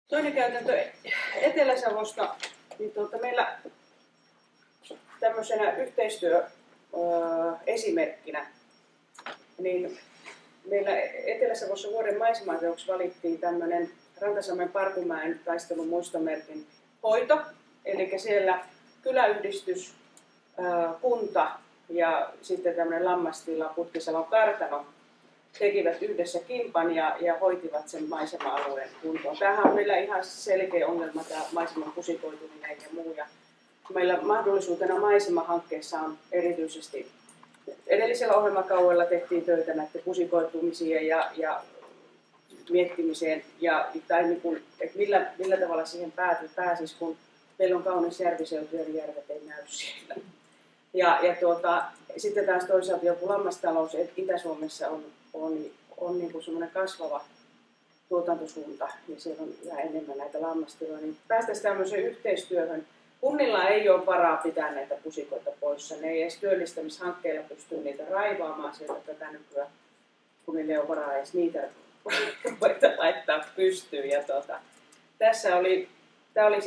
Toinen käytäntö Etelä-Savosta, niin meillä tämmöisenä yhteistyöesimerkkinä, niin meillä Etelä-Savossa vuoden maisemateoksi valittiin tämmöinen Rantasalmen Parkumäen taistelun muistomerkin hoito, eli siellä kyläyhdistys, kunta ja sitten tämmöinen lammastila Putkisalon kartano tekivät yhdessä kimpan ja hoitivat sen maisema-alueen kuntoon. Tämähän on meillä ihan selkeä ongelma, tämä maiseman pusikoituminen ja muu. Ja meillä mahdollisuutena maisemahankkeessa on erityisesti edellisellä ohjelmakaudella tehtiin töitä näiden pusikoitumisien ja miettimiseen, tai niin kuin, että millä tavalla siihen pääsisi, kun meillä on kaunis järviseutu ja järvet ei näy siellä. Sitten taas toisaalta joku lammastalous Itä-Suomessa on niin kuin semmoinen kasvava tuotantosuunta, ja siellä on yhä enemmän näitä lammastiloja, niin päästäisiin tämmöiseen yhteistyöhön. Kunnilla ei ole varaa pitää näitä pusikoita poissa. Ne ei edes työllistämishankkeilla pysty niitä raivaamaan sieltä tätä nykyään, kun niille ei ole varaa edes niitä laittaa pystyyn. Tämä oli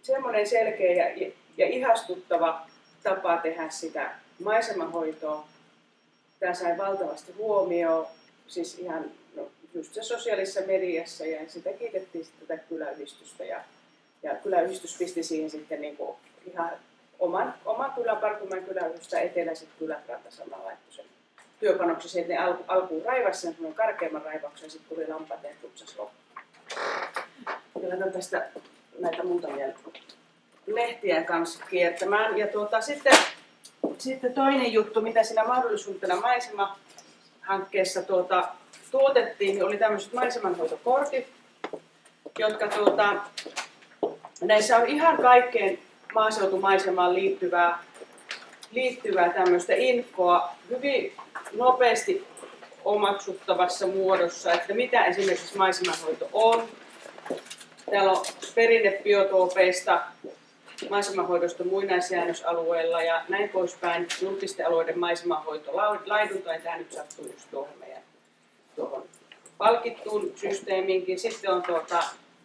semmoinen selkeä ja ihastuttava tapa tehdä sitä maisemahoitoa. Tämä sai valtavasti huomioon, siis ihan just se sosiaalisessa mediassa, ja sitä kiitettiin sitten tätä kyläyhdistystä. Ja kyläyhdistys pisti siihen sitten niin kuin ihan oman kylän, Parkumäen kyläyhdistystä, eteläiset kylät Rantasalmella laittoi sen työpanoksen, että ne alkuun raivasi sen karkeamman raivauksen, ja sitten tuli lampaat ja tupsas loppuun. Ja laitan tästä näitä muutamia lehtiä kanssa kiertämään. Ja sitten toinen juttu, mitä siinä mahdollisuutena maisemahankkeessa tuotettiin, niin oli tämmöiset maisemanhoitokortit, jotka näissä on ihan kaikkeen maaseutumaisemaan liittyvää tämmöistä infoa hyvin nopeasti omaksuttavassa muodossa, että mitä esimerkiksi maisemanhoito on. Täällä on perinnebiotoopeista, maisemahoidosta muinaisjäännösalueella ja näin poispäin, julkisten alueiden maisemahoito, laidunta, ja tämä nyt sattuu just tuohon palkittuun systeemiinkin. Sitten on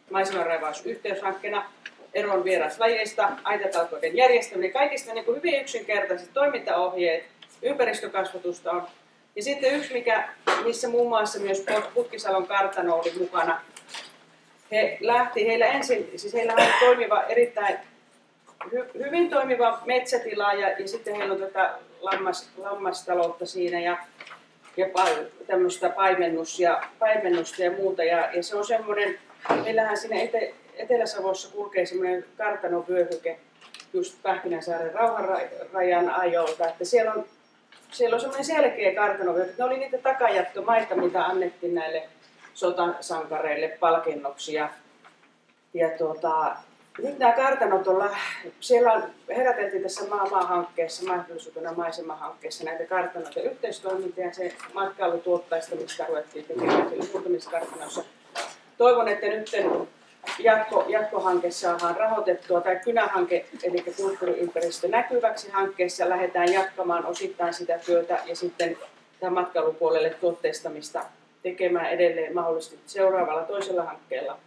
maisemanraivaus yhteyshankkeena, eroon vieraslajeista, aitatalkoiden järjestäminen, kaikista niin kuin hyvin yksinkertaiset toimintaohjeet, ympäristökasvatusta on. Ja sitten yksi, missä muun muassa myös Putkisalon kartano oli mukana. Heillä on toimiva, erittäin hyvin toimiva metsätila ja sitten heillä on tätä lammastaloutta siinä ja tämmöistä paimennusta ja muuta. Ja se on semmoinen, meillähän siinä Etelä-Savossa kulkee semmoinen kartanovyöhyke just Pähkinänsaaren rauhanrajan ajolta, että siellä on semmoinen selkeä kartanovyöhyke. Ne oli niitä takajättömaita, mitä annettiin näille sotasankareille palkinnoksia. Ja nyt nämä kartanot siellä heräteltiin tässä maa-hankkeessa, mahdollisuutena maisemahankkeessa näitä kartanoita yhteistoimintaa ja se matkailutuottaistamista ruvettiin tekemään muutamissa kartanoissa. Toivon, että nyt jatkohanke saadaan rahoitettua, tai kynähanke, eli kulttuuriympäristö näkyväksi hankkeessa, lähdetään jatkamaan osittain sitä työtä ja sitten tämän matkailupuolelle tuotteistamista tekemään edelleen mahdollisesti seuraavalla toisella hankkeella.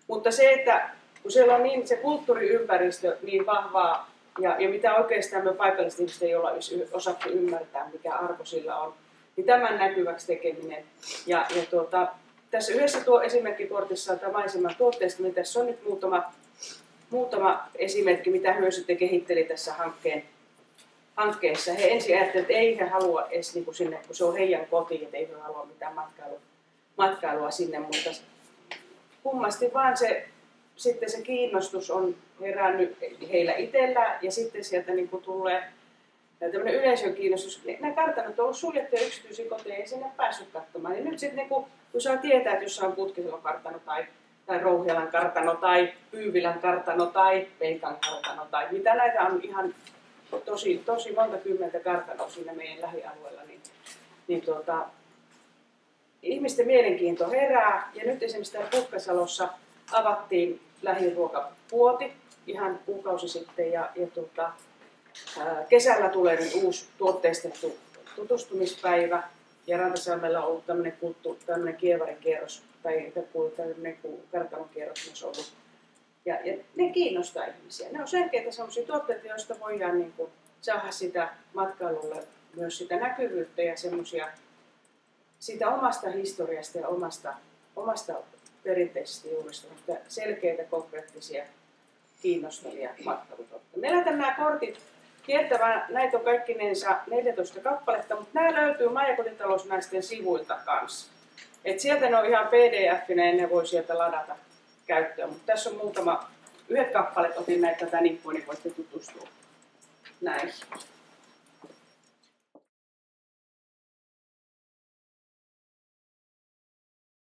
Mutta se, että kun siellä on niin se kulttuuriympäristö niin vahvaa, ja mitä oikeastaan me paikalliset ihmiset ei olla osattu ymmärtää, mikä arvo sillä on, niin tämän näkyväksi tekeminen. Tässä yhdessä esimerkkikortissa on tämä maiseman tuotteistaminen. Tässä on nyt muutama esimerkki, mitä he sitten kehitteli tässä hankkeessa. He ensin ajattelivat, että ei he halua edes niin kuin sinne, kun se on heidän kotiin, että ei he halua mitään matkailua sinne, mutta kummasti vaan sitten se kiinnostus on herännyt heillä itsellään ja sitten sieltä niin kuin tulee tämmöinen yleisön kiinnostus. Nämä kartanot on ollut suljettuja yksityisiä koteja, ei sinne päässyt katsomaan. Ja nyt sitten niin kun saa tietää, että jos on Putkisalon kartano tai Rouhialan kartano tai Pyyvilän kartano tai Peikan kartano tai mitä näitä on ihan tosi monta kymmentä kartanoa siinä meidän lähialueella, niin ihmisten mielenkiinto herää. Ja nyt esimerkiksi täällä Putkasalossa avattiin lähiruokapuoti ihan kuukausi sitten ja kesällä tulee nyt uusi tuotteistettu tutustumispäivä. Ja Rantasalmella on ollut tämmöinen kievarikierros tai tämmöinen kartanokierros myös ollut. Ja ne kiinnostaa ihmisiä. Ne on selkeitä sellaisia tuotteita, joista voidaan niin kuin saada sitä matkailulle myös sitä näkyvyyttä ja semmoisia siitä omasta historiasta ja omasta perinteisestä juurista, mutta selkeitä, konkreettisia, kiinnostavia matkailutuotteita. Meillä on nämä kortit kiertävää, näitä on kaikkinensa 14 kappaletta, mutta nämä löytyy Maa- ja kotitalousnaisten sivuilta kanssa. Et sieltä ne on ihan pdf-inä ja ne voi sieltä ladata käyttöön, mutta tässä on yhdet kappaleet, otin näitä tätä nippuun, niin voitte tutustua näihin.